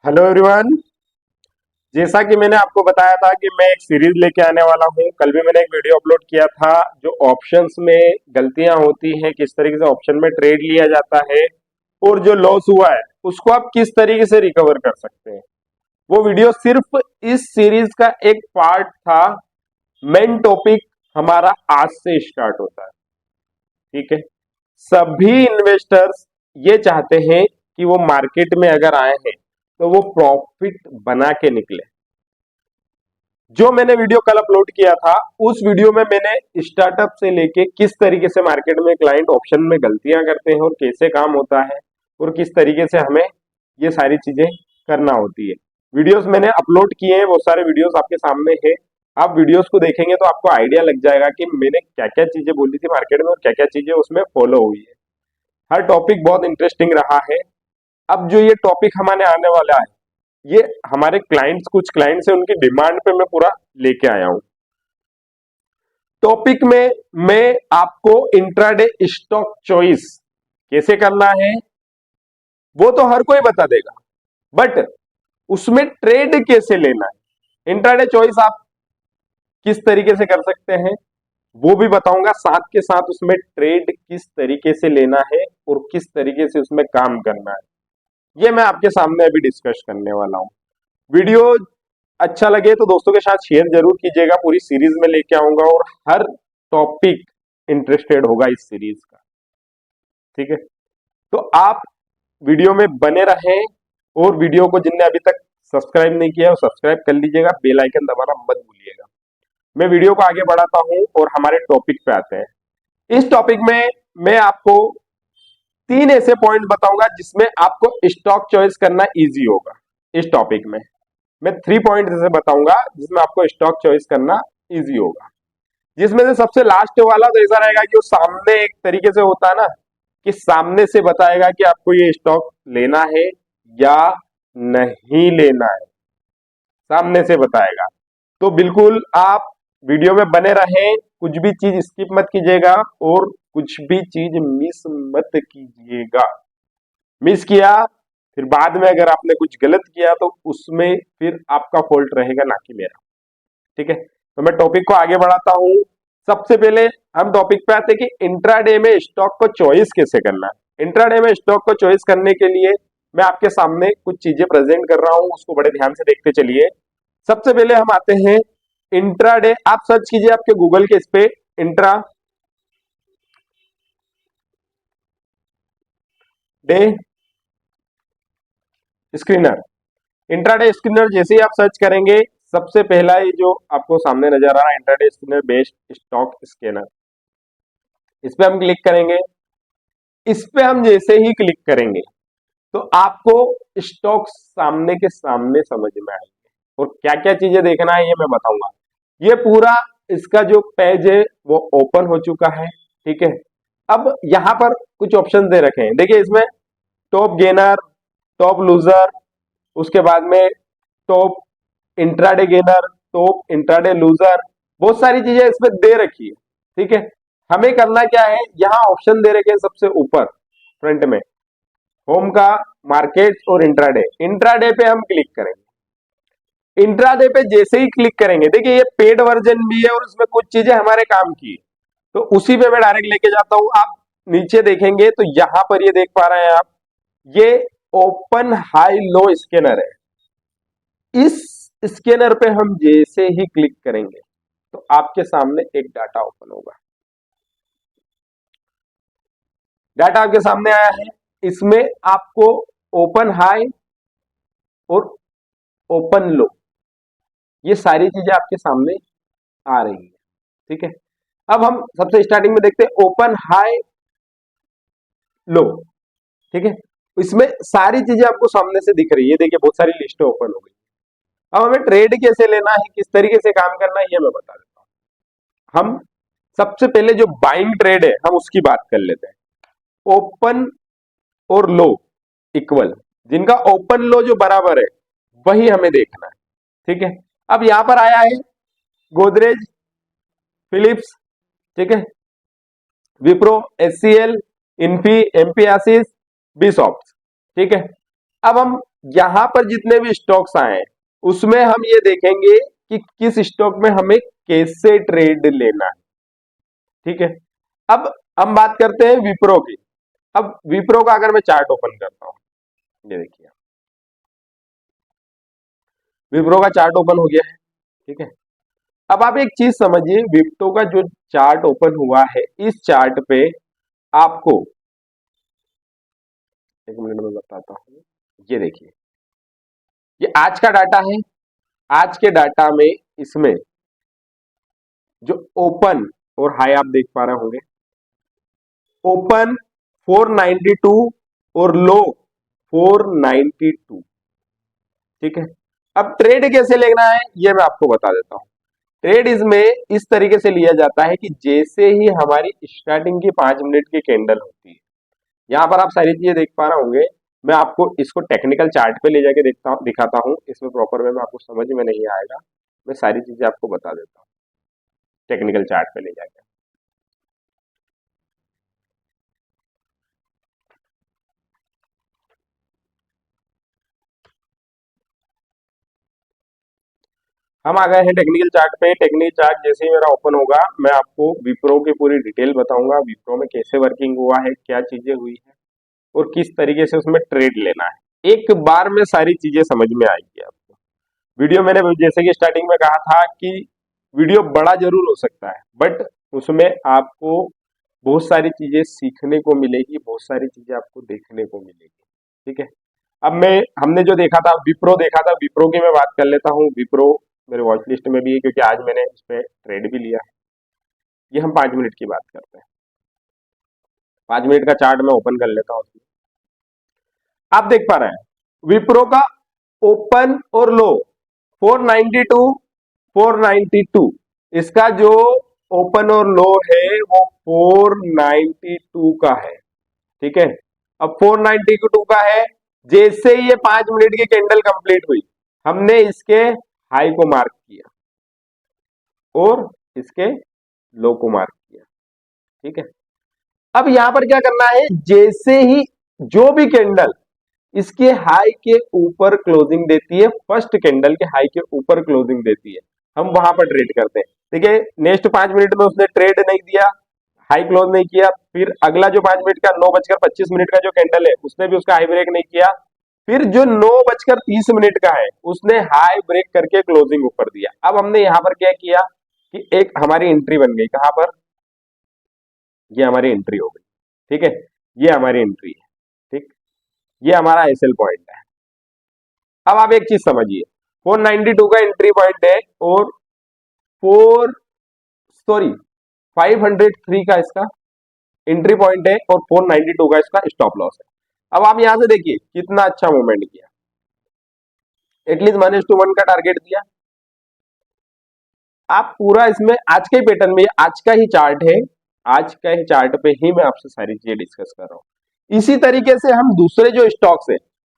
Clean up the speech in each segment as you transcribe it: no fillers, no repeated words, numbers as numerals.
Hello everyone. जैसा कि मैंने आपको बताया था कि मैं एक सीरीज लेके आने वाला हूं। कल भी मैंने एक वीडियो अपलोड किया था जो ऑप्शंस में गलतियां होती हैं, किस तरीके से ऑप्शन में ट्रेड लिया जाता है और जो लॉस हुआ है उसको आप किस तरीके से रिकवर कर सकते हैं। वो वीडियो सिर्फ इस सीरीज का एक पार्ट था। मेन टॉपिक हमारा आज से स्टार्ट होता है। ठीक है, सभी इन्वेस्टर्स ये चाहते हैं कि वो मार्केट में अगर आए हैं तो वो प्रॉफिट बना के निकले। जो मैंने वीडियो कल अपलोड किया था उस वीडियो में मैंने स्टार्टअप से लेके किस तरीके से मार्केट में क्लाइंट ऑप्शन में गलतियां करते हैं और कैसे काम होता है और किस तरीके से हमें ये सारी चीजें करना होती है। वीडियोस मैंने अपलोड किए हैं, वो सारे वीडियोस आपके सामने है। आप वीडियोस को देखेंगे तो आपको आइडिया लग जाएगा कि मैंने क्या क्या चीजें बोली थी मार्केट में और क्या क्या चीजें उसमें फॉलो हुई है। हर टॉपिक बहुत इंटरेस्टिंग रहा है। अब जो ये टॉपिक हमारे आने वाला है, ये हमारे क्लाइंट्स, कुछ क्लाइंट्स है, उनकी डिमांड पे मैं पूरा लेके आया हूं। टॉपिक में मैं आपको इंट्राडे स्टॉक चॉइस कैसे करना है वो तो हर कोई बता देगा, बट उसमें ट्रेड कैसे लेना है, इंट्राडे चॉइस आप किस तरीके से कर सकते हैं वो भी बताऊंगा। साथ के साथ उसमें ट्रेड किस तरीके से लेना है और किस तरीके से उसमें काम करना है, ये मैं आपके सामने अभी डिस्कस करने वाला हूं। वीडियो अच्छा लगे तो दोस्तों के साथ शेयर जरूर कीजिएगा। पूरी सीरीज में लेके आऊंगा और हर टॉपिक इंटरेस्टेड होगा इस सीरीज का। ठीक है, तो आप वीडियो में बने रहें और वीडियो को जिनने अभी तक सब्सक्राइब नहीं किया है वो सब्सक्राइब कर लीजिएगा, बेल आइकन दबाना मत भूलिएगा। मैं वीडियो को आगे बढ़ाता हूं और हमारे टॉपिक पे आते हैं। इस टॉपिक में मैं आपको 3 ऐसे पॉइंट बताऊंगा जिसमें आपको स्टॉक चॉइस करना इजी होगा। इस टॉपिक में मैं 3 पॉइंट ऐसे बताऊंगा जिसमें आपको स्टॉक चॉइस करना इजी होगा। जिसमें से सबसे लास्ट वाला तो ऐसा रहेगा कि वो सामने एक तरीके से होता है ना, कि सामने से बताएगा कि आपको ये स्टॉक लेना है या नहीं लेना है, सामने से बताएगा। तो बिल्कुल आप वीडियो में बने रहें, कुछ भी चीज स्किप मत कीजिएगा और कुछ भी चीज मिस मत कीजिएगा। मिस किया फिर बाद में अगर आपने कुछ गलत किया तो उसमें फिर आपका फॉल्ट रहेगा, ना कि मेरा। ठीक है, तो मैं टॉपिक को आगे बढ़ाता हूं। सबसे पहले हम टॉपिक पे आते हैं कि इंट्राडे में स्टॉक को चॉइस कैसे करना है। इंट्राडे में स्टॉक को चॉइस करने के लिए मैं आपके सामने कुछ चीजें प्रेजेंट कर रहा हूं, उसको बड़े ध्यान से देखते चलिए। सबसे पहले हम आते हैं इंट्राडे। आप सर्च कीजिए आपके गूगल के इस पे intra day screener. Intraday screener जैसे ही आप सर्च करेंगे सबसे पहला ये जो आपको सामने नजर आ रहा है intraday screener based stock scanner, इस पे हम क्लिक करेंगे। इस पे हम जैसे ही क्लिक करेंगे तो आपको स्टॉक सामने के सामने समझ में आएंगे और क्या क्या चीजें देखना है ये मैं बताऊंगा। ये पूरा इसका जो पेज है वो ओपन हो चुका है। ठीक है, अब यहां पर कुछ ऑप्शन दे रखे हैं, देखिए इसमें टॉप गेनर, टॉप लूजर, उसके बाद में top intraday gainer, top intraday loser, बहुत सारी चीजें इसमें दे रखी है। ठीक है, हमें करना क्या है, यहाँ ऑप्शन दे रखे हैं सबसे ऊपर फ्रंट में, होम का, मार्केट और इंट्राडे। इंट्राडे पे हम क्लिक करेंगे। इंट्राडे पे जैसे ही क्लिक करेंगे, देखिए ये पेड वर्जन भी है और उसमें कुछ चीजें हमारे काम की है, तो उसी पे मैं डायरेक्ट लेके जाता हूं। आप नीचे देखेंगे तो यहां पर ये देख पा रहे हैं आप, ये ओपन हाई लो स्कैनर है। इस स्कैनर पे हम जैसे ही क्लिक करेंगे तो आपके सामने एक डाटा ओपन होगा। डाटा आपके सामने आया है, इसमें आपको ओपन हाई और ओपन लो ये सारी चीजें आपके सामने आ रही है। ठीक है, अब हम सबसे स्टार्टिंग में देखते हैं ओपन हाई लो। ठीक है, इसमें सारी चीजें आपको सामने से दिख रही है, देखिए बहुत सारी लिस्टें ओपन हो गई। अब हमें ट्रेड कैसे लेना है, किस तरीके से काम करना है ये मैं बता देता हूं। हम सबसे पहले जो बाइंग ट्रेड है हम उसकी बात कर लेते हैं। ओपन और लो इक्वल, जिनका ओपन लो जो बराबर है वही हमें देखना है। ठीक है, अब यहां पर आया है गोदरेज, फिलिप्स, ठीक है, विप्रो, एचसीएल, इन्फी, एम्पियासिस, बीसॉफ्ट। ठीक है, अब हम यहां पर जितने भी स्टॉक्स आए उसमें हम ये देखेंगे कि किस स्टॉक में हमें कैसे ट्रेड लेना है। ठीक है, अब हम बात करते हैं विप्रो की। अब विप्रो का अगर मैं चार्ट ओपन करता हूं, ये देखिए विप्रो का चार्ट ओपन हो गया है। ठीक है, अब आप एक चीज समझिए, विप्रो का जो चार्ट ओपन हुआ है, इस चार्ट पे आपको एक मिनट में बताता हूं। ये देखिए, ये आज का डाटा है। आज के डाटा में इसमें जो ओपन और हाई आप देख पा रहे होंगे, ओपन 492 और लो 492। ठीक है, अब ट्रेड कैसे लेना है ये मैं आपको बता देता हूं। ट्रेड इसमें इस तरीके से लिया जाता है कि जैसे ही हमारी स्टार्टिंग की 5 मिनट की कैंडल होती है, यहां पर आप सारी चीजें देख पा रहे होंगे। मैं आपको इसको टेक्निकल चार्ट पे ले जाके दिखाता हूं, इसमें प्रॉपर वे में आपको समझ में नहीं आएगा। मैं सारी चीजें आपको बता देता हूं टेक्निकल चार्ट पे ले जाके। हम आ गए हैं टेक्निकल चार्ट पे। टेक्निकल चार्ट जैसे ही मेरा ओपन होगा, मैं आपको विप्रो की पूरी डिटेल बताऊंगा, विप्रो में कैसे वर्किंग हुआ है, क्या चीजें हुई है और किस तरीके से उसमें ट्रेड लेना है। एक बार में सारी चीजें समझ में आएगी आपको। वीडियो मैंने जैसे कि स्टार्टिंग में कहा था कि वीडियो बड़ा जरूर हो सकता है, बट उसमें आपको बहुत सारी चीजें सीखने को मिलेगी, बहुत सारी चीजें आपको देखने को मिलेगी। ठीक है, अब मैं हमने जो देखा था, विप्रो देखा था, विप्रो की मैं बात कर लेता हूँ। विप्रो मेरे वॉच लिस्ट में भी है क्योंकि आज मैंने इस पर ट्रेड भी लिया है। ये हम 5 मिनट की बात करते हैं। 5 मिनट का चार्ट मैं ओपन कर लेता हूँ। आप देख पा रहे हैं विप्रो का ओपन और लो 492 492। इसका जो ओपन और लो है वो 492 का है। ठीक है, अब 492 का है। जैसे ही ये 5 मिनट की कैंडल कंप्लीट हुई, हमने इसके हाई को मार्क किया और इसके लो को मार्क किया। ठीक है, अब यहां पर क्या करना है, जैसे ही जो भी कैंडल इसके हाई के ऊपर क्लोजिंग देती है, फर्स्ट कैंडल के हाई के ऊपर क्लोजिंग देती है, हम वहां पर ट्रेड करते हैं। देखिए नेक्स्ट 5 मिनट में उसने ट्रेड नहीं दिया, हाई क्लोज नहीं किया, फिर अगला जो 5 मिनट का 9:25 का जो कैंडल है उसने भी उसका हाई ब्रेक नहीं किया, फिर जो 9:30 का है उसने हाई ब्रेक करके क्लोजिंग ऊपर दिया। अब हमने यहां पर क्या किया कि एक हमारी एंट्री बन गई। कहां पर? ये हमारी एंट्री हो गई। ठीक है, ये हमारी एंट्री है। ठीक, ये हमारा एसएल पॉइंट है। अब आप एक चीज समझिए, 492 का एंट्री पॉइंट है और 503 का इसका एंट्री पॉइंट है और 492 का इसका स्टॉप लॉस है। अब आप यहां से देखिए कितना अच्छा मूवमेंट किया, एटलीस्ट -1 का टारगेट दिया। आप पूरा इसमें आज के पैटर्न में, आज का ही चार्ट है, आज का ही चार्ट पे ही मैं आपसे सारी चीजें डिस्कस कर रहा हूं। इसी तरीके से हम दूसरे जो स्टॉक्स है,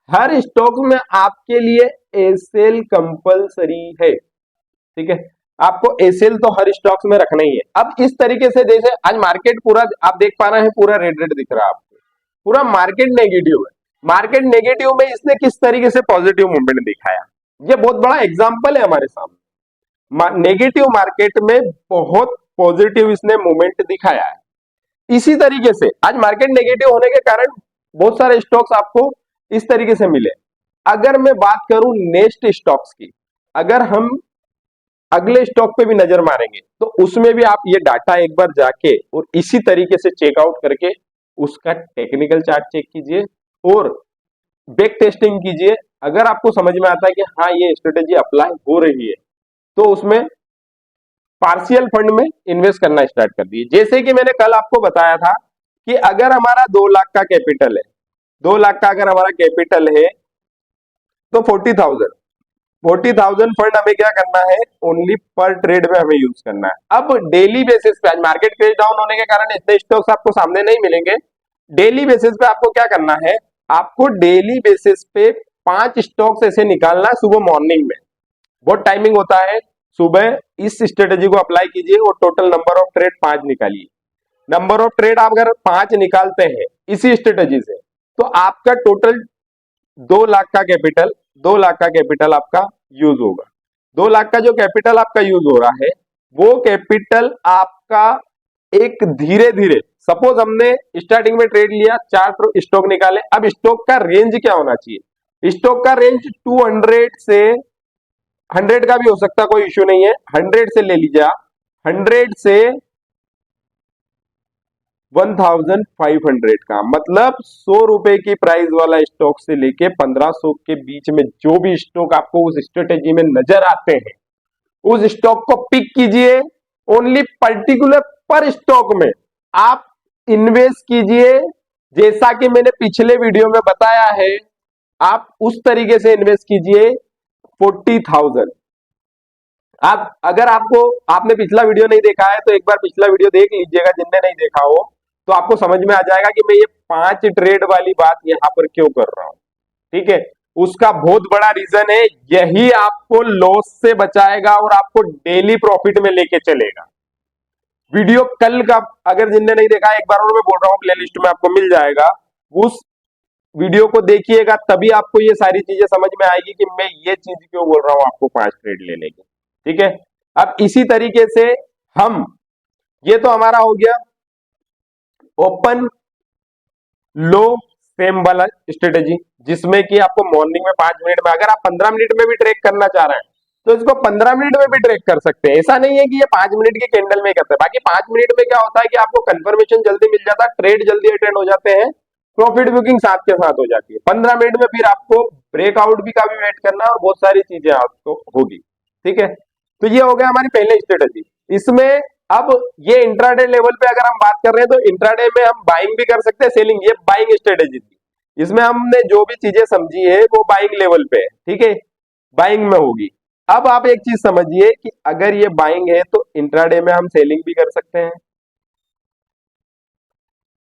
हर स्टॉक में आपके लिए एसएल कंपलसरी है। ठीक है, आपको एसएल तो हर स्टॉक्स में रखना ही है। अब इस तरीके से जैसे आज मार्केट पूरा आप देख पा रहे हैं, पूरा रेड रेड दिख रहा है आपको, पूरा मार्केट नेगेटिव है। मार्केट नेगेटिव में इसने किस तरीके से पॉजिटिव मूवमेंट दिखाया, ये बहुत बड़ा एग्जांपल है हमारे सामने। नेगेटिव मार्केट में बहुत पॉजिटिव इसने मूवमेंट दिखाया है। इसी तरीके से आज मार्केट नेगेटिव होने के कारण बहुत सारे स्टॉक्स आपको इस तरीके से मिले। अगर मैं बात करूं नेक्स्ट स्टॉक्स की, अगर हम अगले स्टॉक पे भी नजर मारेंगे तो उसमें भी आप ये डाटा एक बार जाके और इसी तरीके से चेकआउट करके उसका टेक्निकल चार्ट चेक कीजिए और बैक टेस्टिंग कीजिए। अगर आपको समझ में आता है कि हाँ ये स्ट्रेटेजी अप्लाई हो रही है, तो उसमें पार्शियल फंड में इन्वेस्ट करना स्टार्ट कर दिए। जैसे कि मैंने कल आपको बताया था कि अगर हमारा 2 लाख का कैपिटल है, 2 लाख का अगर हमारा कैपिटल है तो 40,000 फंड हमें क्या करना है, ओनली पर ट्रेड में हमें यूज करना है। अब डेली बेसिस पे, आज मार्केट क्रेज डाउन होने के कारण इतने स्टॉक्स आपको सामने नहीं मिलेंगे। डेली बेसिस पे आपको क्या करना है, आपको डेली बेसिस पे 5 स्टॉक्स ऐसे निकालना है सुबह मॉर्निंग में। बहुत टाइमिंग होता है, सुबह इस स्ट्रेटेजी को अप्लाई कीजिए और टोटल नंबर ऑफ ट्रेड 5 निकालिए। नंबर ऑफ ट्रेड आप अगर 5 निकालते हैं इसी स्ट्रेटेजी से, तो आपका टोटल 2 लाख का कैपिटल, 2 लाख का कैपिटल आपका यूज होगा। 2 लाख का जो कैपिटल आपका यूज हो रहा है, वो कैपिटल आपका एक धीरे धीरे, सपोज हमने स्टार्टिंग में ट्रेड लिया, 4 स्टॉक निकाले, अब स्टॉक का रेंज क्या होना चाहिए? स्टॉक का रेंज 200 से 100 का भी हो सकता, कोई इश्यू नहीं है, 100 से ले लीजिए आप, 100 से 1500 का, मतलब 100 रुपए की प्राइस वाला स्टॉक से लेके 1500 के बीच में जो भी स्टॉक आपको उस स्ट्रेटेजी में नजर आते हैं, उस स्टॉक को पिक कीजिए। ओनली पर्टिकुलर पर स्टॉक में आप इन्वेस्ट कीजिए, जैसा कि मैंने पिछले वीडियो में बताया है, आप उस तरीके से इन्वेस्ट कीजिए। 40,000, आप अगर आपने पिछला वीडियो नहीं देखा है तो एक बार पिछला वीडियो देख लीजिएगा, जिनने नहीं देखा हो तो आपको समझ में आ जाएगा कि मैं ये 5 ट्रेड वाली बात यहां पर क्यों कर रहा हूं। ठीक है, उसका बहुत बड़ा रीजन है, यही आपको लॉस से बचाएगा और आपको डेली प्रॉफिट में लेके चलेगा। वीडियो कल का अगर जिनने नहीं देखा, एक बार और मैं बोल रहा हूं, प्लेलिस्ट में आपको मिल जाएगा, उस वीडियो को देखिएगा, तभी आपको ये सारी चीजें समझ में आएगी कि मैं ये चीज क्यों बोल रहा हूं आपको 5 ट्रेड लेने की। ठीक है, अब इसी तरीके से हम, ये तो हमारा हो गया ओपन लो सेम वाला स्ट्रेटेजी, जिसमें कि आपको मॉर्निंग में 5 मिनट में, अगर आप 15 मिनट में भी ट्रेक करना चाह रहे हैं तो इसको 15 मिनट में भी ट्रेक कर सकते हैं। ऐसा नहीं है कि ये 5 मिनट के कैंडल में करते हैं। बाकी 5 मिनट में क्या होता है कि आपको कंफर्मेशन जल्दी मिल जाता है, ट्रेड जल्दी अटेंड हो जाते हैं, प्रॉफिट बुकिंग साथ के साथ हो जाती है। 15 मिनट में फिर आपको ब्रेकआउट भी का भी वेट करना और बहुत सारी चीजें आपको होगी। ठीक है, तो ये हो गया हमारी पहले स्ट्रेटेजी। इसमें अब ये इंट्राडे लेवल पे अगर हम बात कर रहे हैं तो इंट्राडे में हम बाइंग भी कर सकते हैं, सेलिंग, ये बाइंग स्ट्रेटेजी थी। इसमें हमने जो भी चीजें समझी है वो बाइंग लेवल पे है। ठीक है, बाइंग में होगी। अब आप एक चीज समझिए कि अगर ये बाइंग है तो इंट्राडे में हम सेलिंग भी कर सकते हैं,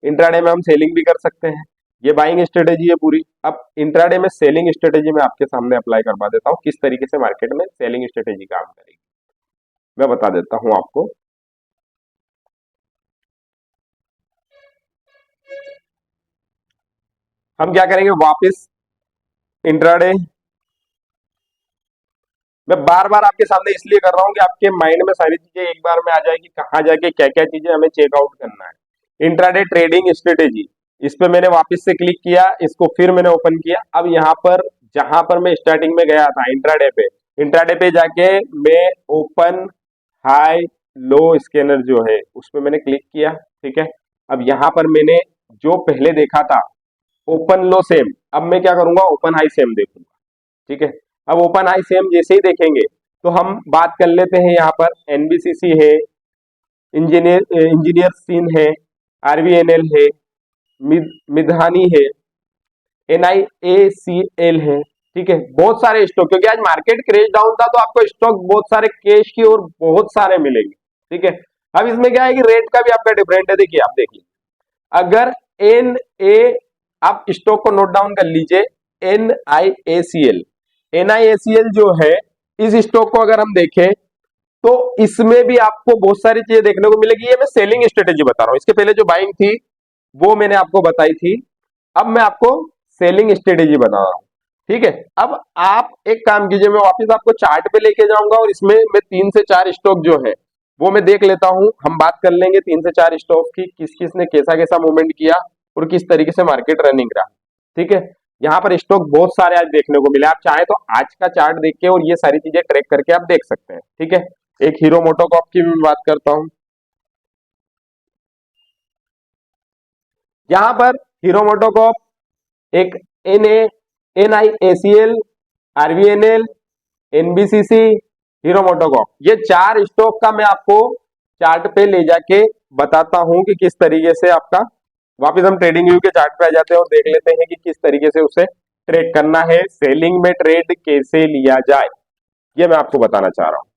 इंट्राडे में हम सेलिंग भी कर सकते हैं। ये बाइंग स्ट्रेटेजी है पूरी। अब इंट्राडे में सेलिंग स्ट्रेटेजी मैं आपके सामने अप्लाई करवा देता हूं, किस तरीके से मार्केट में सेलिंग स्ट्रेटेजी काम करेगी मैं बता देता हूं आपको। हम क्या करेंगे, वापस इंट्राडे, मैं बार बार आपके सामने इसलिए कर रहा हूं कि आपके माइंड में सारी चीजें एक बार में आ जाएगी, कहां जाके क्या क्या चीजें हमें चेकआउट करना है। इंट्राडे ट्रेडिंग स्ट्रेटेजी, इस पे मैंने वापस से क्लिक किया, इसको फिर मैंने ओपन किया। अब यहाँ पर जहां पर मैं स्टार्टिंग में गया था इंट्राडे पे जाके मैं ओपन हाई लो स्कैनर जो है उस पर मैंने क्लिक किया। ठीक है, अब यहाँ पर मैंने जो पहले देखा था ओपन लो सेम, अब मैं क्या करूंगा, ओपन हाई सेम देखूंगा। ठीक है, अब ओपन हाई सेम जैसे ही देखेंगे तो हम बात कर लेते हैं, यहाँ पर एनबीसीसी है, इंजीनियर सीन है, आरवीएनएल है, मिधानी है, एनआईएसीएल है। ठीक है, बहुत सारे स्टॉक, क्योंकि आज मार्केट क्रेश डाउन था तो आपको स्टॉक बहुत सारे कैश की और बहुत सारे मिलेंगे। ठीक है, अब इसमें क्या है कि रेट का भी आपका डिफरेंट है। देखिए, आप देखिए, अगर एन ए, आप स्टॉक को नोट डाउन कर लीजिए, एनआईएसीएल, एनआईएसीएल जो है, इस स्टॉक को अगर हम देखें तो इसमें भी आपको बहुत सारी चीजें देखने को मिलेगी। ये मैं सेलिंग स्ट्रेटेजी बता रहा हूं, इसके पहले जो बाइंग थी वो मैंने आपको बताई थी, अब मैं आपको सेलिंग स्ट्रेटेजी बता रहा हूं। ठीक है, अब आप एक काम कीजिए, मैं वापस आपको चार्ट पे लेके जाऊंगा और इसमें मैं 3 से 4 स्टॉक जो है वो मैं देख लेता हूं। हम बात कर लेंगे 3 से 4 स्टॉक की, किस किस ने कैसा कैसा मूवमेंट किया और किस तरीके से मार्केट रनिंग रहा। ठीक है, यहाँ पर स्टॉक बहुत सारे आज देखने को मिले, आप चाहे तो आज का चार्ट देख के और ये सारी चीजें ट्रैक करके आप देख सकते हैं। ठीक है, एक हीरो मोटोकॉर्प की भी बात करता हूं। यहां पर हीरो मोटोकॉर्प, एक NIACL, RVNL, NBCC, hero MotoCorp, ये 4 स्टॉक का मैं आपको चार्ट पे ले जाके बताता हूं कि किस तरीके से आपका, वापस हम ट्रेडिंग व्यू के चार्ट पे आ जाते हैं और देख लेते हैं कि किस तरीके से उसे ट्रेड करना है, सेलिंग में ट्रेड कैसे लिया जाए, ये मैं आपको बताना चाह रहा हूं।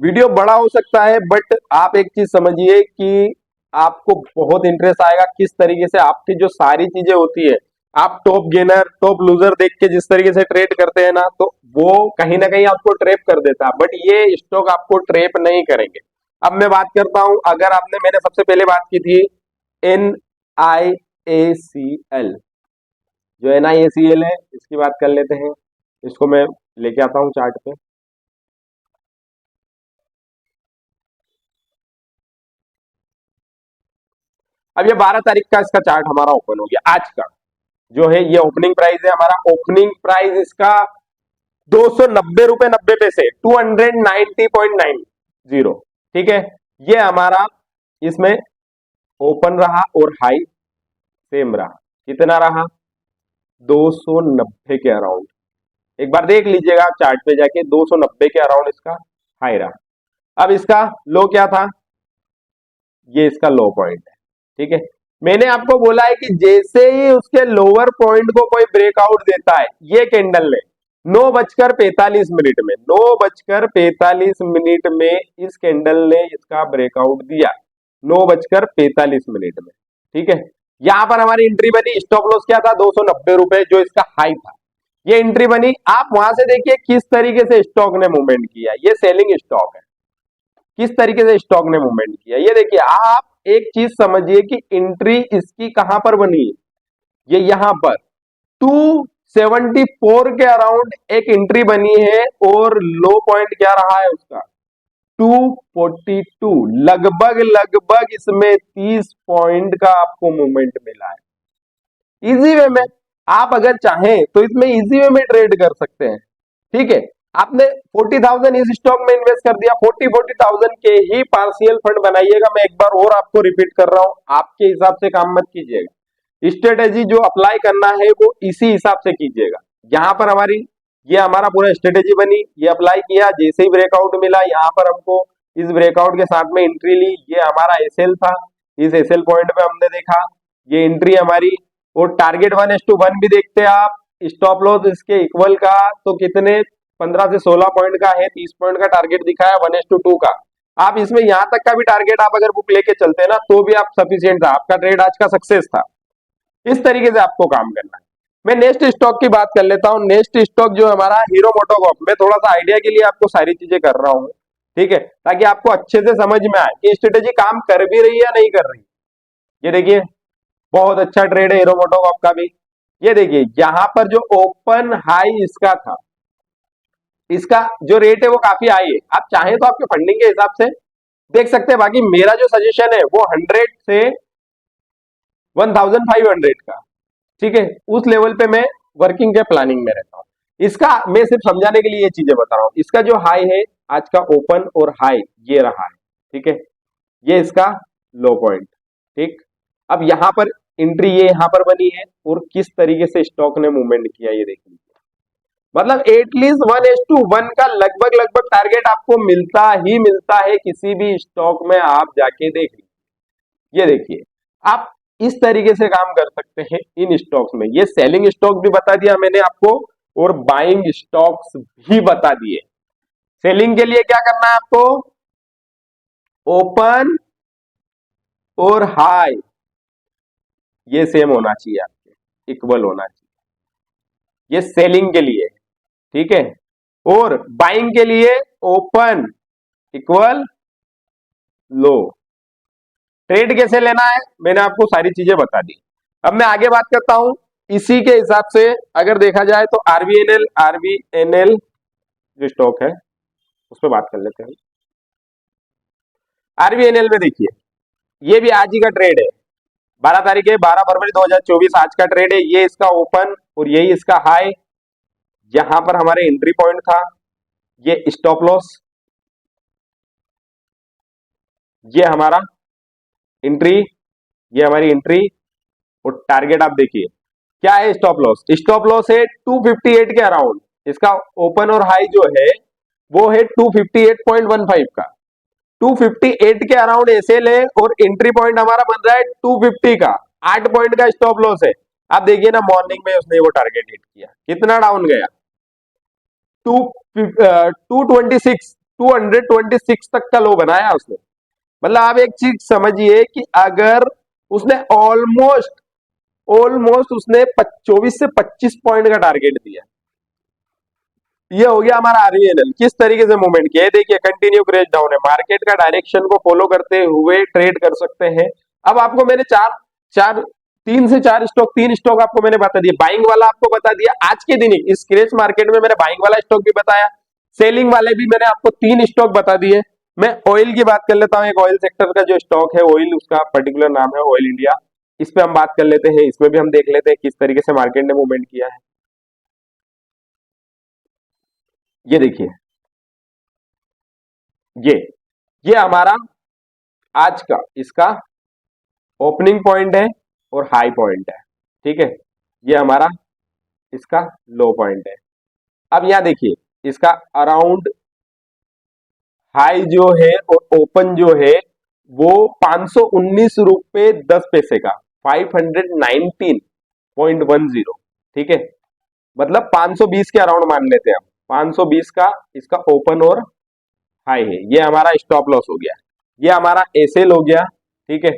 वीडियो बड़ा हो सकता है, बट आप एक चीज समझिए कि आपको बहुत इंटरेस्ट आएगा किस तरीके से आपकी जो सारी चीजें होती है, आप टॉप गेनर टॉप लूजर देख के जिस तरीके से ट्रेड करते हैं ना, तो वो कहीं ना कहीं आपको ट्रैप कर देता है, बट ये स्टॉक आपको ट्रैप नहीं करेंगे। अब मैं बात करता हूं, अगर मैंने सबसे पहले बात की थी NIACL, जो NIACL है इसकी बात कर लेते हैं। इसको मैं लेके आता हूं चार्ट पे। अब ये 12 तारीख का इसका चार्ट हमारा ओपन हो गया। आज का जो है ये ओपनिंग प्राइस है हमारा, ओपनिंग प्राइस इसका 290 रुपए 90 पैसे, 290.90। ठीक है, ये हमारा इसमें ओपन रहा और हाई सेम रहा। कितना रहा? 290 के अराउंड। एक बार देख लीजिएगा आप चार्ट पे जाके, 290 के अराउंड इसका हाई रहा। अब इसका लो क्या था? ये इसका लो पॉइंट है। ठीक है, मैंने आपको बोला है कि जैसे ही उसके लोअर पॉइंट को कोई ब्रेकआउट देता है, ये कैंडल ने 9:45 में 9:45 में इस कैंडल ने इसका ब्रेकआउट दिया, 9:45 में। ठीक है, यहां पर हमारी एंट्री बनी, स्टॉप लॉस क्या था? 290 रुपए, जो इसका हाई था। ये एंट्री बनी। आप वहां से देखिए किस तरीके से स्टॉक ने मूवमेंट किया। ये सेलिंग स्टॉक है, किस तरीके से स्टॉक ने मूवमेंट किया ये देखिए। आप एक चीज समझिए कि एंट्री इसकी कहां पर बनी है, ये यहां पर 274 के अराउंड एक एंट्री बनी है, और लो पॉइंट क्या रहा है उसका? 242। लगभग लगभग इसमें 30 पॉइंट का आपको मूवमेंट मिला है। इजी वे में आप अगर चाहें तो इसमें इजी वे में ट्रेड कर सकते हैं। ठीक है, आपने 40,000 इस स्टॉक में इन्वेस्ट कर दिया, 40,000 के ही पार्शियल फंड बनाइएगा। मैं एक बार और आपको रिपीट कर रहा हूं, आपके हिसाब से काम मत कीजिएगा। स्ट्रेटेजी जो अप्लाई करना है वो इसी हिसाब से कीजिएगा। यहां पर ये हमारा पूरा स्ट्रेटेजी बनी, ये अप्लाई किया, जैसे ही ब्रेकआउट मिला यहां पर हमको इस ब्रेकआउट के साथ में एंट्री ली। ये हमारा एसएल था, इस एसएल पॉइंट पे हमने देखा ये एंट्री हमारी, और टारगेट 1:1 भी देखते हैं आप। स्टॉप लॉस इसके इक्वल का तो कितने 15 से 16 पॉइंट का है, 30 पॉइंट का टारगेट दिखाया 1:2 का। आप इसमें यहां तक का भी टारगेट आप अगर बुक लेके चलते हैं ना, तो भी आप सफिशियंट था, आपका ट्रेड आज का सक्सेस था। इस तरीके से आपको काम करना है। मैं नेक्स्ट स्टॉक की बात कर लेता हूं। नेक्स्ट स्टॉक जो हमारा हीरो मोटोकॉर्प, मैं थोड़ा सा आइडिया के लिए आपको सारी चीजें कर रहा हूं, ठीक है, ताकि आपको अच्छे से समझ में आए कि स्ट्रेटेजी काम कर भी रही है या नहीं कर रही। ये देखिए बहुत अच्छा ट्रेड है हीरो मोटोकॉर्प का भी। ये देखिए यहां पर जो ओपन हाई इसका था, इसका जो रेट है वो काफी हाई है। आप चाहें तो आपके फंडिंग के हिसाब से देख सकते हैं। बाकी मेरा जो सजेशन है वो 100 से 1500 का, ठीक है, उस लेवल पे मैं वर्किंग के प्लानिंग में रहता हूं। इसका मैं सिर्फ समझाने के लिए ये चीजें बता रहा हूं। इसका जो हाई है आज का ओपन और हाई ये रहा है, ठीक है, ये इसका लो पॉइंट। ठीक, अब यहां पर एंट्री ये यहां पर बनी है, और किस तरीके से स्टॉक ने मूवमेंट किया ये देख लीजिए। मतलब एटलीस्ट 1:1 का लगभग लगभग टारगेट आपको मिलता ही मिलता है किसी भी स्टॉक में। आप जाके देख लीजिए। ये देखिए आप इस तरीके से काम कर सकते हैं इन स्टॉक्स में। ये सेलिंग स्टॉक भी बता दिया मैंने आपको, और बाइंग स्टॉक्स भी बता दिए। सेलिंग के लिए क्या करना है आपको? ओपन और हाई ये सेम होना चाहिए, आपके इक्वल होना चाहिए। ये सेलिंग के लिए, ठीक है, और बाइंग के लिए ओपन इक्वल लो। ट्रेड कैसे लेना है मैंने आपको सारी चीजें बता दी। अब मैं आगे बात करता हूं। इसी के हिसाब से अगर देखा जाए तो आरवीएनएल जो स्टॉक है उस पर बात कर लेते हैं। आरवीएनएल में देखिए ये भी आज ही का ट्रेड है, 12 तारीख है, 12 फरवरी 2024 आज का ट्रेड है। ये इसका ओपन और यही इसका हाई। यहां पर हमारे एंट्री पॉइंट था, ये स्टॉप लॉस, ये हमारा एंट्री, ये हमारी एंट्री, और टारगेट आप देखिए क्या है। स्टॉप लॉस है 258 के अराउंड। इसका ओपन और हाई जो है वो है 258.15 का। 258 के अराउंड एसएल है, और एंट्री पॉइंट हमारा बन रहा है 250 का। 8 पॉइंट का स्टॉप लॉस है। आप देखिए ना मॉर्निंग में उसने वो टारगेट हिट किया, कितना डाउन गया? 226 तक का लो बनाया उसने। मतलब आप एक चीज समझिए कि अगर उसने ऑलमोस्ट ऑलमोस्ट उसने 24 से 25 पॉइंट का टारगेट दिया। ये हो गया हमारा आरवीएनएल किस तरीके से मूवमेंट किया है। देखिए कंटिन्यू क्रेश डाउन है, मार्केट का डायरेक्शन को फॉलो करते हुए ट्रेड कर सकते हैं। अब आपको मैंने चार चार तीन से चार स्टॉक, तीन स्टॉक आपको मैंने बता दिया। बाइंग वाला आपको बता दिया आज के दिन ही, इस क्रेश मार्केट में मैंने बाइंग वाला स्टॉक भी बताया, सेलिंग वाले भी मैंने आपको तीन स्टॉक बता दिए। मैं ऑयल की बात कर लेता हूं, एक ऑयल सेक्टर का जो स्टॉक है ऑयल, उसका पर्टिकुलर नाम है ऑयल इंडिया। इस पे हम बात कर लेते हैं, इसमें भी हम देख लेते हैं किस तरीके से मार्केट ने मूवमेंट किया है। ये देखिए, ये ये हमारा आज का इसका ओपनिंग पॉइंट है और हाई पॉइंट है, ठीक है। ये हमारा इसका लो पॉइंट है। अब यहां देखिए इसका अराउंड हाई जो है और ओपन जो है वो 519 रुपए 10 पैसे का, 519.10, ठीक है। मतलब 520 के अराउंड मान लेते हैं हम, 520 का इसका ओपन और हाई है। ये हमारा स्टॉप लॉस हो गया, ये हमारा एसएल हो गया, ठीक है।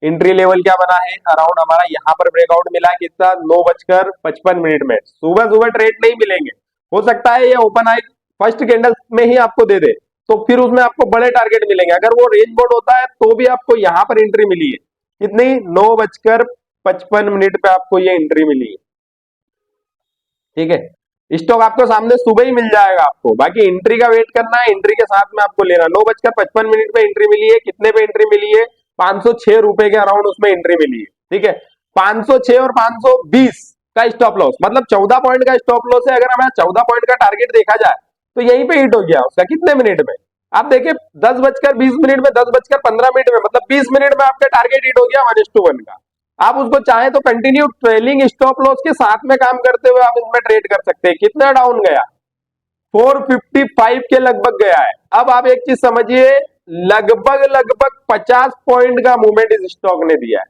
एंट्री लेवल क्या बना है, अराउंड हमारा यहाँ पर ब्रेकआउट मिला कितना, 9:55 में। सुबह सुबह ट्रेड नहीं मिलेंगे, हो सकता है ये ओपन आई फर्स्ट कैंडल में ही आपको दे दे, तो फिर उसमें आपको बड़े टारगेट मिलेंगे। अगर वो रेंज बोर्ड होता है तो भी आपको यहाँ पर एंट्री मिली है कितनी, 9:55 पे आपको ये एंट्री मिली है, ठीक है। स्टॉक आपको सामने सुबह ही मिल जाएगा आपको, बाकी एंट्री का वेट करना है, एंट्री के साथ में आपको लेना। 9:55 पे एंट्री मिली है, कितने पे एंट्री मिली है, 506 रुपए के अराउंड उसमें एंट्री मिली है, ठीक है। 506 और 520 का स्टॉप लॉस, मतलब 14 पॉइंट का स्टॉप लॉस है। अगर हमारा 14 पॉइंट का टारगेट देखा जाए तो यहीं पे हिट हो गया उसका, कितने मिनट में आप देखिए, 10:20 में, 10:15 में, मतलब 20 मिनट में आपका टारगेट हिट हो गया 1:1 का। आप उसको चाहे तो कंटिन्यू ट्रेलिंग स्टॉप लॉस के साथ में काम करते हुए आप इसमें ट्रेड कर सकते हैं। कितना डाउन गया, 455 के लगभग गया है। अब आप एक चीज समझिए, लगभग लगभग 50 पॉइंट का मूवमेंट इस स्टॉक ने दिया है,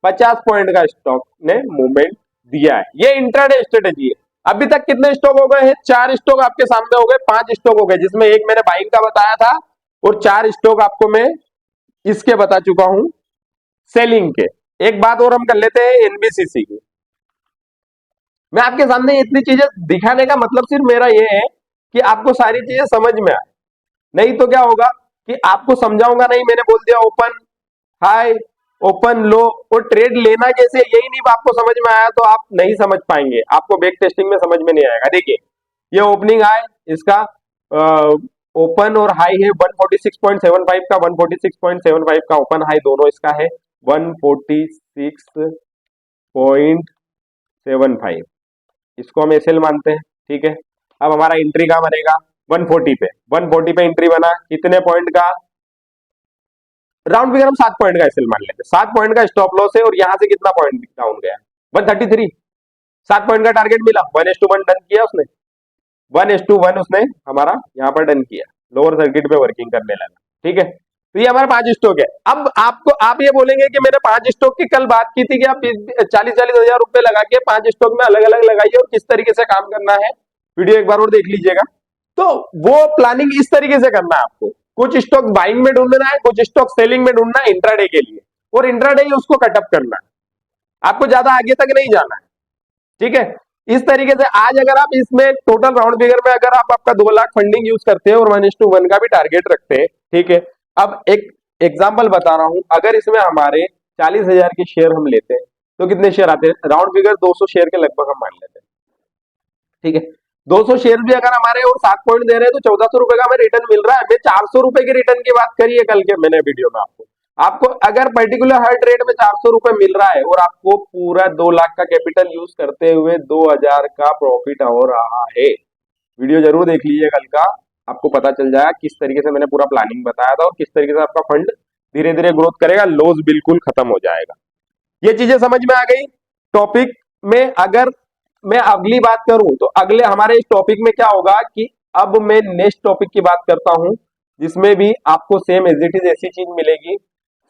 50 पॉइंट का स्टॉक ने मूवमेंट दिया है। ये इंट्राडे स्ट्रेटेजी है। अभी तक कितने स्टॉक हो गए हैं, 4 स्टॉक आपके सामने हो गए, 5 स्टॉक हो गए, जिसमें एक मैंने बाइंग का बताया था और 4 स्टॉक आपको मैं इसके बता चुका हूं सेलिंग के। एक बात और हम कर लेते हैं एनबीसीसी की। मैं आपके सामने इतनी चीजें दिखाने का मतलब सिर्फ मेरा ये है कि आपको सारी चीजें समझ में आए, नहीं तो क्या होगा कि आपको समझाऊंगा नहीं, मैंने बोल दिया ओपन हाई ओपन लो, और ट्रेड लेना कैसे यही नहीं आपको समझ में आया तो आप नहीं समझ पाएंगे, आपको बैक टेस्टिंग में समझ में नहीं आएगा। देखिए ये ओपनिंग हाई इसका, ओपन और हाई है 146.75 का, 146.75 का ओपन हाई दोनों इसका है 146.75, इसको हम एसएल मानते हैं, ठीक है। अब हमारा एंट्री का बनेगा 140 पे, 140 पे एंट्री बना कितने पॉइंट का, राउंड फिगर हम 7 पॉइंट का एसएल मान लेते हैं, 7 पॉइंट का स्टॉप लॉस है और यहां से कितना पॉइंट डाउन गया, 133, 7 पॉइंट का टारगेट मिला, 1:1 डन किया उसने, 1:1 उसने हमारा यहाँ पर डन किया, लोअर सर्किट पे वर्किंग करने लगा, ठीक है। तो ये हमारा 5 स्टॉक है। अब आपको आप ये बोलेंगे कि मैंने 5 स्टॉक की कल बात की थी कि आप 40-40 हजार रुपए लगा के 5 स्टॉक में अलग अलग लगाइए और किस तरीके से काम करना है, वीडियो एक बार और देख लीजिएगा। तो वो प्लानिंग इस तरीके से करना है आपको, कुछ स्टॉक बाइंग में ढूंढना है, कुछ स्टॉक सेलिंग में ढूंढना है इंट्राडे के लिए, और इंट्राडे ही उसको कटअप करना है, आपको ज्यादा आगे तक नहीं जाना है, ठीक है। इस तरीके से आज अगर आप इसमें टोटल राउंड फिगर में अगर आप आपका 2 लाख फंडिंग यूज करते हैं और 1:1 का भी टारगेट रखते हैं, ठीक है। अब एक एग्जांपल बता रहा हूं, अगर इसमें हमारे 40,000 के शेयर हम लेते हैं तो कितने शेयर आते हैं, राउंड फिगर 200 शेयर के लगभग हम मान लेते हैं, ठीक है। 200 शेयर भी अगर हमारे और 7 पॉइंट दे रहे हैं तो 1400 रुपए का हमें रिटर्न मिल रहा है। मैं 400 रुपए के रिटर्न की बात करी है कल के मैंने वीडियो में आपको, आपको अगर पर्टिकुलर हर ट्रेड में 400 रुपए मिल रहा है और आपको पूरा 2 लाख का कैपिटल यूज करते हुए 2000 का प्रॉफिट हो रहा है, वीडियो जरूर देख लीजिए कल का, आपको पता चल जाएगा किस तरीके से मैंने पूरा प्लानिंग बताया था और किस तरीके से आपका फंड धीरे धीरे ग्रोथ करेगा, लॉस बिल्कुल खत्म हो जाएगा। ये चीजें समझ में आ गई। टॉपिक में अगर मैं अगली बात करूं तो अगले हमारे इस टॉपिक में क्या होगा कि अब मैं नेक्स्ट टॉपिक की बात करता हूं, जिसमें भी आपको सेम एज इट इज ऐसी चीज मिलेगी।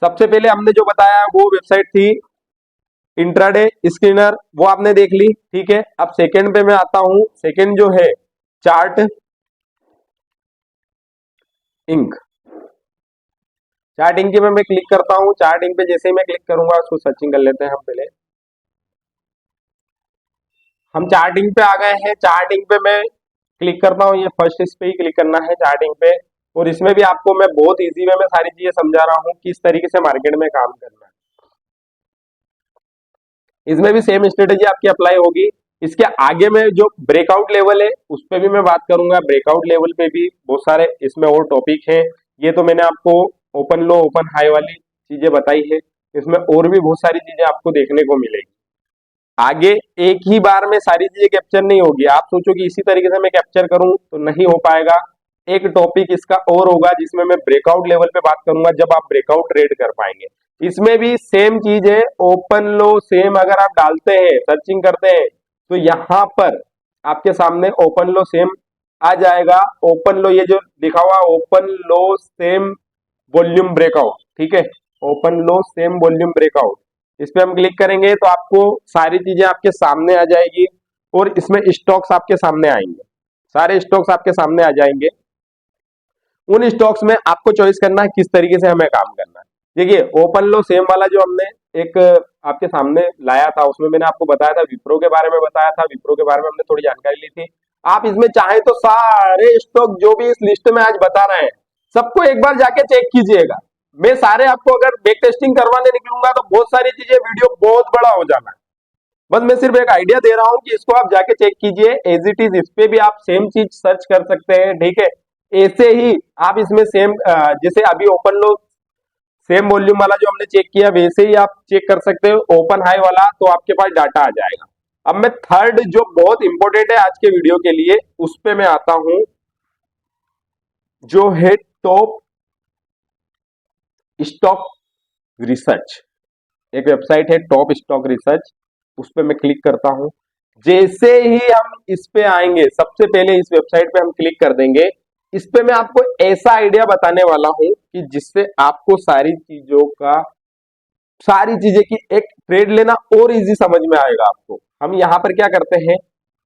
सबसे पहले हमने जो बताया वो वेबसाइट थी इंट्राडे स्क्रीनर, वो आपने देख ली, ठीक है। अब सेकंड पे मैं आता हूं, सेकंड जो है चार्ट इंक, चार्ट इंक पे मैं क्लिक करता हूं, चार्ट इंक पे जैसे ही मैं क्लिक करूंगा उसको सर्चिंग कर लेते हैं हम पहले, हम चार्टिंग पे आ गए हैं। चार्टिंग पे मैं क्लिक करता हूँ, ये फर्स्ट इस पे ही क्लिक करना है चार्टिंग पे। और इसमें भी आपको मैं बहुत इजी वे में सारी चीजें समझा रहा हूँ किस तरीके से मार्केट में काम करना है। इसमें भी सेम स्ट्रेटेजी आपकी अप्लाई होगी। इसके आगे में जो ब्रेकआउट लेवल है उस पर भी मैं बात करूंगा। ब्रेकआउट लेवल पे भी बहुत सारे इसमें और टॉपिक हैं। ये तो मैंने आपको ओपन लो ओपन हाई वाली चीजें बताई है, इसमें और भी बहुत सारी चीजें आपको देखने को मिलेगी। आगे एक ही बार में सारी चीजें कैप्चर नहीं होगी। आप सोचो कि इसी तरीके से मैं कैप्चर करूं तो नहीं हो पाएगा। एक टॉपिक इसका और होगा जिसमें मैं ब्रेकआउट लेवल पे बात करूंगा, जब आप ब्रेकआउट ट्रेड कर पाएंगे। इसमें भी सेम चीज है, ओपन लो सेम अगर आप डालते हैं, सर्चिंग करते हैं, तो यहां पर आपके सामने ओपन लो सेम आ जाएगा। ओपन लो ये जो लिखा हुआ ओपन लो सेम वॉल्यूम ब्रेकआउट, ठीक है, ओपन लो सेम वॉल्यूम ब्रेकआउट, इस पे हम क्लिक करेंगे तो आपको सारी चीजें आपके सामने आ जाएगी। और इसमें स्टॉक्स आपके सामने आएंगे, सारे स्टॉक्स आपके सामने आ जाएंगे। उन स्टॉक्स में आपको चॉइस करना है किस तरीके से हमें काम करना है। देखिए ओपन लो सेम वाला जो हमने एक आपके सामने लाया था, उसमें मैंने आपको बताया था, विप्रो के बारे में बताया था, विप्रो के बारे में हमने थोड़ी जानकारी ली थी। आप इसमें चाहे तो सारे स्टॉक जो भी इस लिस्ट में आज बता रहे हैं सबको एक बार जाके चेक कीजिएगा। मैं सारे आपको अगर बैक टेस्टिंग करवाने निकलूंगा तो बहुत सारी चीजें वीडियो बहुत बड़ा हो जाना है। बस मैं सिर्फ एक आइडिया दे रहा हूं कि इसको आप जाके चेक कीजिए। एज इट इज इस पे भी आप सेम चीज सर्च कर सकते हैं, ठीक है। ऐसे ही आप इसमें सेम जैसे अभी ओपन लो सेम वॉल्यूम वाला जो हमने चेक किया वैसे ही आप चेक कर सकते हो ओपन हाई वाला, तो आपके पास डाटा आ जाएगा। अब मैं थर्ड जो बहुत इंपॉर्टेंट है आज के वीडियो के लिए उस पे मैं आता हूं, जो है टॉप स्टॉक रिसर्च। एक वेबसाइट है टॉप स्टॉक रिसर्च, उस पर मैं क्लिक करता हूं। जैसे ही हम इस पे आएंगे सबसे पहले इस वेबसाइट पे हम क्लिक कर देंगे। इस पे मैं आपको ऐसा आइडिया बताने वाला हूं कि जिससे आपको सारी चीजें की एक ट्रेड लेना और इजी समझ में आएगा आपको। हम यहाँ पर क्या करते हैं,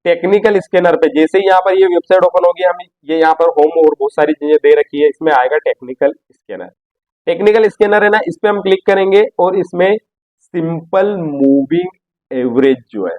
टेक्निकल स्कैनर पे जैसे ही यहाँ पर ये वेबसाइट ओपन होगी, हम ये यहाँ पर होम और बहुत सारी चीजें दे रखी है, इसमें आएगा टेक्निकल स्कैनर। टेक्निकल स्कैनर है ना, इस पे हम क्लिक करेंगे और इसमें सिंपल मूविंग एवरेज जो है,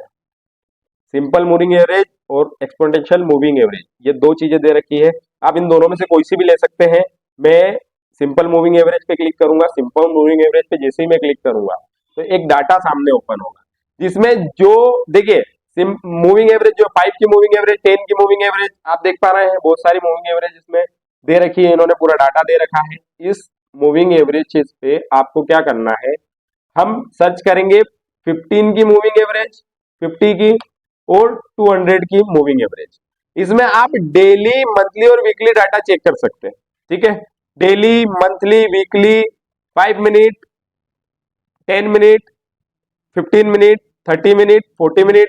सिंपल मूविंग एवरेज और एक्सपोनेंशियल मूविंग एवरेज, ये दो चीजें दे रखी है। आप इन दोनों में से कोई सी भी ले सकते हैं। मैं सिंपल मूविंग एवरेज पे क्लिक करूंगा। सिंपल मूविंग एवरेज पे जैसे ही मैं क्लिक करूंगा तो एक डाटा सामने ओपन होगा, जिसमें जो देखिए मूविंग एवरेज जो 5 की मूविंग एवरेज, 10 की मूविंग एवरेज आप देख पा रहे हैं, बहुत सारी मूविंग एवरेज इसमें दे रखी है, इन्होंने पूरा डाटा दे रखा है। इस मूविंग एवरेज पे आपको क्या करना है, हम सर्च करेंगे 15 की मूविंग एवरेज, 50 की और 200 की मूविंग एवरेज। इसमें आप डेली मंथली और वीकली डाटा चेक कर सकते हैं, ठीक है। Daily monthly weekly 5 minute 10 minute 15 minute 30 minute 40 minute,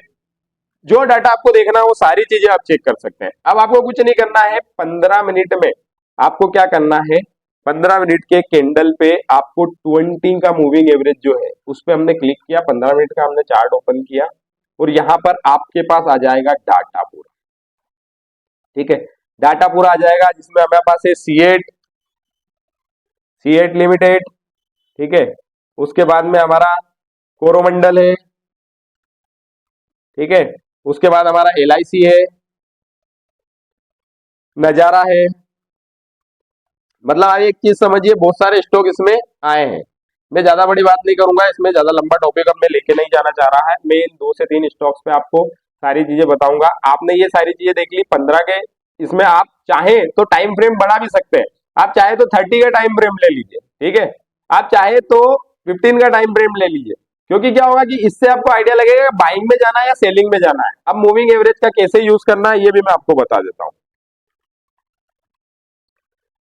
जो डाटा आपको देखना है वो सारी चीजें आप चेक कर सकते हैं। अब आपको कुछ नहीं करना है, 15 मिनट में आपको क्या करना है, 15 मिनट के कैंडल पे आपको 20 का मूविंग एवरेज जो है उस पर हमने क्लिक किया, 15 मिनट का हमने चार्ट ओपन किया और यहां पर आपके पास आ जाएगा डाटा पूरा, ठीक है। डाटा पूरा आ जाएगा जिसमें हमारे पास है सी8 लिमिटेड, ठीक है। उसके बाद में हमारा कोरोमंडल है, ठीक है। उसके बाद हमारा LIC है, नजारा है। मतलब आप एक चीज समझिए, बहुत सारे स्टॉक इसमें आए हैं। मैं ज्यादा बड़ी बात नहीं करूंगा, इसमें ज्यादा लंबा टॉपिक अब मैं लेके नहीं जाना चाह रहा है। मैं इन 2 से 3 स्टॉक्स पे आपको सारी चीजें बताऊंगा। आपने ये सारी चीजें देख ली 15 के, इसमें आप चाहे तो टाइम फ्रेम बढ़ा भी सकते हैं। आप चाहे तो 30 का टाइम फ्रेम ले लीजिए, ठीक है। आप चाहे तो 15 का टाइम फ्रेम ले लीजिए, क्योंकि क्या होगा कि इससे आपको आइडिया लगेगा बाइंग में जाना है या सेलिंग में जाना है। अब मूविंग एवरेज का कैसे यूज करना है ये भी मैं आपको बता देता हूं।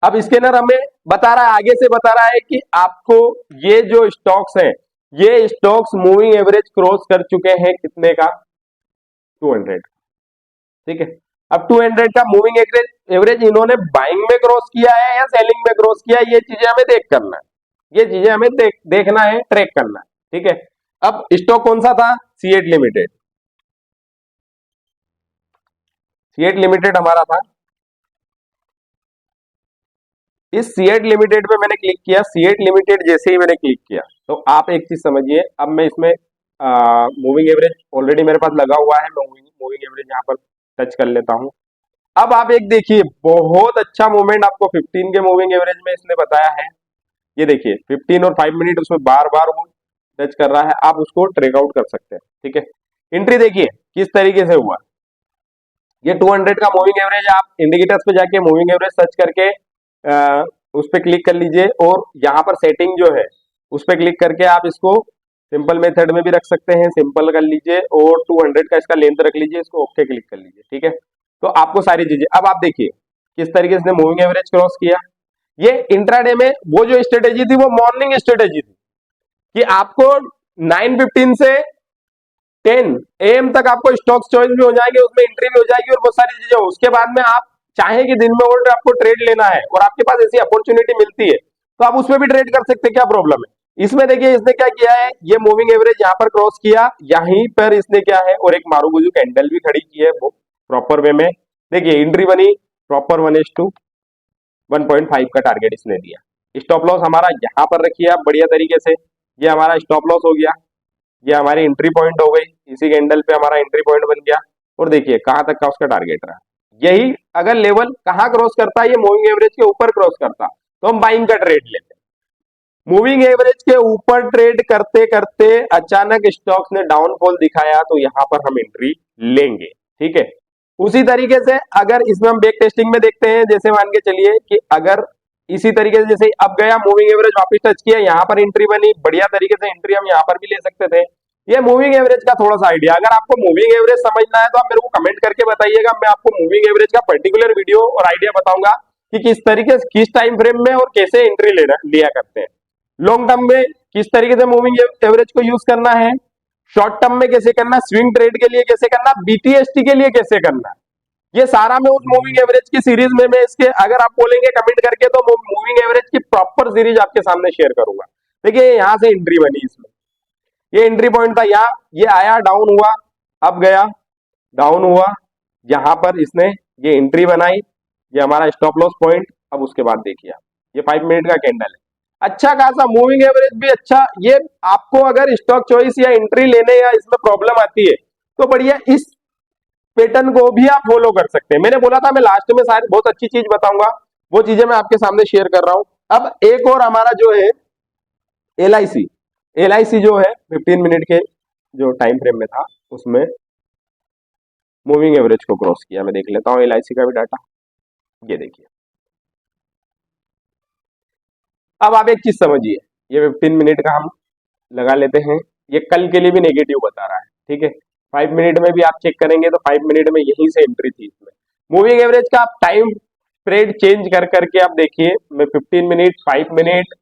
अब स्कैनर हमें बता रहा है, आगे से बता रहा है कि आपको ये जो स्टॉक्स हैं, ये स्टॉक्स मूविंग एवरेज क्रॉस कर चुके हैं कितने का, 200, ठीक है। अब 200 का मूविंग एवरेज इन्होंने बाइंग में क्रॉस किया है या सेलिंग में क्रॉस किया है, ये चीजें हमें देख करना है, ये चीजें हमें देखना है, ट्रैक करना है, ठीक है। अब स्टॉक कौन सा था, सी8 लिमिटेड। सी8 लिमिटेड हमारा था। इस सी8 लिमिटेड पे मैंने क्लिक किया। सी8 लिमिटेड जैसे ही मैंने क्लिक किया तो आप एक चीज समझिए, अब मैं इसमें मूविंग एवरेज ऑलरेडी मेरे पास लगा हुआ है, मैं मूविंग एवरेज यहाँ पर टच कर लेता हूँ। अब आप एक देखिए, बहुत अच्छा मूवमेंट आपको 15 के मूविंग एवरेज में इसने बताया है। ये देखिए 15 और 5 मिनट उसमें बार बार वो टच कर रहा है, आप उसको ट्रेक आउट कर सकते हैं। ठीक है, एंट्री देखिए किस तरीके से हुआ। ये 200 का मूविंग एवरेज, आप इंडिकेटर्स पे जाके मूविंग एवरेज सर्च करके उस पर क्लिक कर लीजिए, और यहाँ पर सेटिंग जो है उस पर क्लिक करके आप इसको सिंपल मेथड में भी रख सकते हैं, सिंपल कर लीजिए, और 200 का इसका लेंथ रख लीजिए, इसको ओके क्लिक कर लीजिए। ठीक है, तो आपको सारी चीजें, अब आप देखिए किस तरीके से मूविंग एवरेज क्रॉस किया। ये इंट्राडे में वो जो स्ट्रेटेजी थी वो मॉर्निंग स्ट्रेटेजी थी कि आपको 9:15 से 10 AM तक आपको स्टॉक्स चॉइस भी हो जाएंगे, उसमें एंट्री भी हो जाएगी और बहुत सारी चीजें। उसके बाद में आप चाहे कि दिन में और आपको ट्रेड लेना है और आपके पास ऐसी अपॉर्चुनिटी मिलती है तो आप उसमें भी ट्रेड कर सकते हैं, क्या प्रॉब्लम है इसमें। देखिए इसने क्या किया है, ये मूविंग एवरेज यहाँ पर क्रॉस किया, यहीं पर इसने क्या है, और एक मारूबुजू कैंडल भी खड़ी की है वो प्रॉपर वे में। देखिए एंट्री बनी प्रॉपर 1:1.5 का टारगेट इसने दिया। स्टॉप लॉस हमारा यहाँ पर रखिए आप बढ़िया तरीके से, ये हमारा स्टॉप लॉस हो गया, ये हमारी एंट्री पॉइंट हो गई, इसी कैंडल पे हमारा एंट्री पॉइंट बन गया। और देखिए कहां तक का उसका टारगेट रहा। यही अगर लेवल कहां क्रॉस करता है, ये मूविंग एवरेज के ऊपर क्रॉस करता तो हम बाइंग का ट्रेड लेते। मूविंग एवरेज के ऊपर ट्रेड करते करते अचानक स्टॉक्स ने डाउनफॉल दिखाया तो यहां पर हम एंट्री लेंगे। ठीक है, उसी तरीके से अगर इसमें हम बैक टेस्टिंग में देखते हैं, जैसे मान के चलिए कि अगर इसी तरीके से जैसे अब गया मूविंग एवरेज वापस टच किया, यहाँ पर एंट्री बनी, बढ़िया तरीके से एंट्री हम यहाँ पर भी ले सकते थे। ये मूविंग एवरेज का थोड़ा सा आइडिया, अगर आपको मूविंग एवरेज समझना है तो आप मेरे को कमेंट करके बताइएगा, मैं आपको मूविंग एवरेज का पर्टिकुलर वीडियो और आइडिया बताऊंगा कि किस तरीके से किस टाइम फ्रेम में और कैसे एंट्री लिया करते हैं। लॉन्ग टर्म में किस तरीके से मूविंग एवरेज को यूज करना है, शॉर्ट टर्म में कैसे करना, स्विंग ट्रेड के लिए कैसे करना, बीटीएसटी के लिए कैसे करना, ये सारा मैं उस मूविंग एवरेज की सीरीज में मैं इसके, अगर आप बोलेंगे कमेंट करके तो मूविंग एवरेज की प्रॉपर सीरीज आपके सामने शेयर करूंगा। देखिए यहां से एंट्री बनी, इसमें ये एंट्री पॉइंट था, यहाँ ये आया डाउन हुआ, अब गया डाउन हुआ, यहां पर इसने ये एंट्री बनाई, ये हमारा स्टॉप लॉस पॉइंट। अब उसके बाद देखिए ये 5 मिनट का कैंडल है, अच्छा खासा मूविंग एवरेज भी अच्छा। ये आपको अगर स्टॉक चॉइस या एंट्री लेने या इसमें प्रॉब्लम आती है तो बढ़िया इस पैटर्न को भी आप फॉलो कर सकते हैं। मैंने बोला था मैं लास्ट में शायद बहुत अच्छी चीज बताऊंगा, वो चीजें मैं आपके सामने शेयर कर रहा हूं। अब एक और हमारा जो है एलआईसी जो है 15 मिनट के जो टाइम फ्रेम में था उसमें मूविंग एवरेज को क्रॉस किया। मैं देख लेता हूं एलआईसी का भी डाटा, ये देखिए। अब आप एक चीज समझिए, ये 15 मिनट का हम लगा लेते हैं, ये कल के लिए भी नेगेटिव बता रहा है। ठीक है, 5 मिनट में भी आप चेक करेंगे तो 5 मिनट में यहीं से एंट्री थी इसमें। मूविंग एवरेज का आप टाइम पीरियड चेंज कर करके आप देखिए, मैं 15 मिनट, 5 मिनट,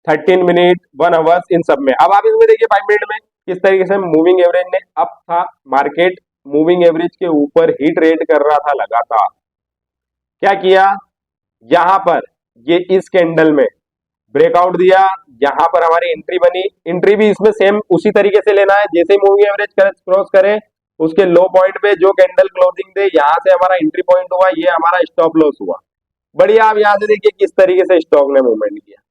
13 मिनट, 1 आवर्स, इन सब में। अब आप इसमें देखिए 5 मिनट में किस तरीके से मूविंग एवरेज ने, अप था मार्केट, मूविंग एवरेज के ऊपर ही ट्रेड कर रहा था लगातार। क्या किया, यहां पर ये इस कैंडल में ब्रेकआउट दिया, यहां पर हमारी एंट्री बनी, एंट्री भी इसमें सेम उसी तरीके से लेना है, जैसे ही मूविंग एवरेज क्रॉस करे उसके लो पॉइंट पे जो कैंडल क्लोजिंग दे, यहां से हमारा एंट्री पॉइंट हुआ, ये हमारा स्टॉप लॉस हुआ। बढ़िया, आप यहां से देखिए किस तरीके से स्टॉक ने मूवमेंट किया,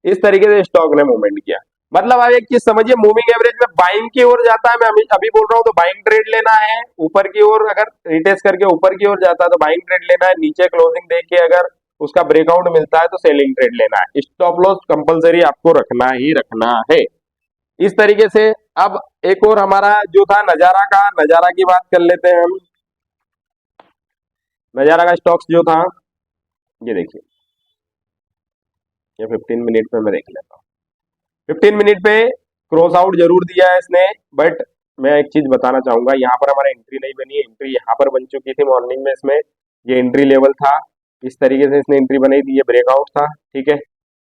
इस तरीके से स्टॉक ने मूवमेंट किया। मतलब आप एक चीज समझिए, मूविंग एवरेज में बाइंग की ओर जाता है, मैं अभी बोल रहा हूं तो बाइंग ट्रेड लेना है, ऊपर की ओर अगर रिटेस्ट करके ऊपर की ओर जाता है तो बाइंग ट्रेड लेना है, नीचे क्लोजिंग देख के अगर उसका ब्रेकआउट मिलता है तो सेलिंग ट्रेड लेना है। स्टॉप लॉस कंपलसरी आपको रखना ही रखना है इस तरीके से। अब एक और हमारा जो था नजारा का, नजारा की बात कर लेते हैं हम। नजारा का स्टॉक्स जो था, ये देखिए, ये 15 मिनट पे मैं देख लेता हूँ। 15 मिनट पे क्रॉस आउट जरूर दिया है इसने, बट मैं एक चीज बताना चाहूंगा, यहाँ पर हमारा एंट्री नहीं बनी है, एंट्री यहाँ पर बन चुकी थी मॉर्निंग में, इसमें ये एंट्री लेवल था, इस तरीके से इसने एंट्री बनाई थी, ये ब्रेकआउट था। ठीक है,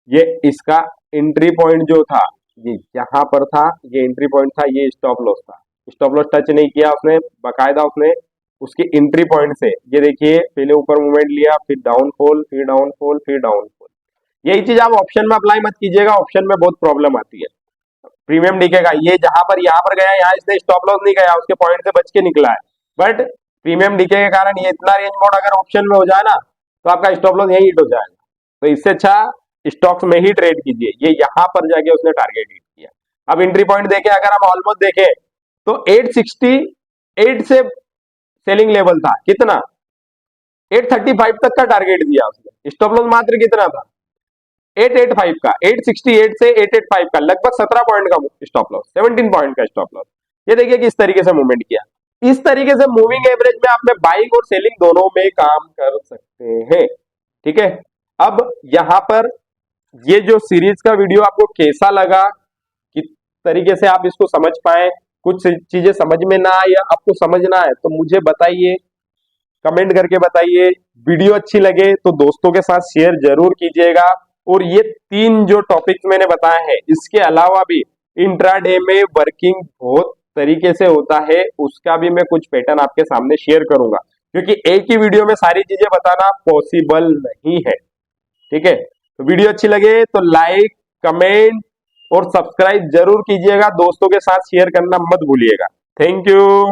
ये इसका एंट्री पॉइंट जो था ये यहाँ पर था, ये एंट्री पॉइंट था, ये स्टॉप लॉस था। स्टॉप लॉस टच नहीं किया उसने, बाकायदा उसने उसके एंट्री पॉइंट से, ये देखिए पहले ऊपर मूवमेंट लिया, फिर डाउनफॉल, फिर डाउनफॉल, फिर डाउनफॉल। यही चीज आप ऑप्शन में अप्लाई मत कीजिएगा, ऑप्शन में बहुत प्रॉब्लम आती है। प्रीमियम दिखेगा, ये जहां पर यहाँ पर गया, यहाँ इसने स्टॉप लॉस नहीं गया, उसके पॉइंट से बच के निकला है, बट प्रीमियम डीके के कारण ये इतना रेंज मोड अगर ऑप्शन में हो जाए ना तो आपका स्टॉप लॉस यही हिट हो जाएगा। तो इससे अच्छा स्टॉक्स में ही ट्रेड कीजिए। ये यहाँ पर जाके उसने टारगेट हिट किया, अब एंट्री पॉइंट देखें, अगर हम ऑलमोस्ट देखें तो 868 से सेलिंग लेवल था, कितना 835 तक का टारगेट दिया उसने, स्टॉप लॉस मात्र कितना था 885 का, 868 से 885 का, लगभग 17 पॉइंट का स्टॉप लॉस, 17 पॉइंट का स्टॉप लॉस। ये देखिए किस तरीके से मूवमेंट किया। इस तरीके से मूविंग एवरेज में आप में बाइंग और सेलिंग दोनों में काम कर सकते हैं, ठीक है। अब यहां पर ये जो सीरीज का वीडियो आपको कैसा लगा, किस तरीके से आप इसको समझ पाए, कुछ चीजें समझ में ना आए या आपको समझना है तो मुझे बताइए, कमेंट करके बताइए। वीडियो अच्छी लगे तो दोस्तों के साथ शेयर जरूर कीजिएगा। और ये 3 जो टॉपिक्स मैंने बताए हैं, इसके अलावा भी इंट्राडे में वर्किंग बहुत तरीके से होता है, उसका भी मैं कुछ पैटर्न आपके सामने शेयर करूंगा, क्योंकि एक ही वीडियो में सारी चीजें बताना पॉसिबल नहीं है, ठीक है। तो वीडियो अच्छी लगे तो लाइक, कमेंट और सब्सक्राइब जरूर कीजिएगा, दोस्तों के साथ शेयर करना मत भूलिएगा। Thank you.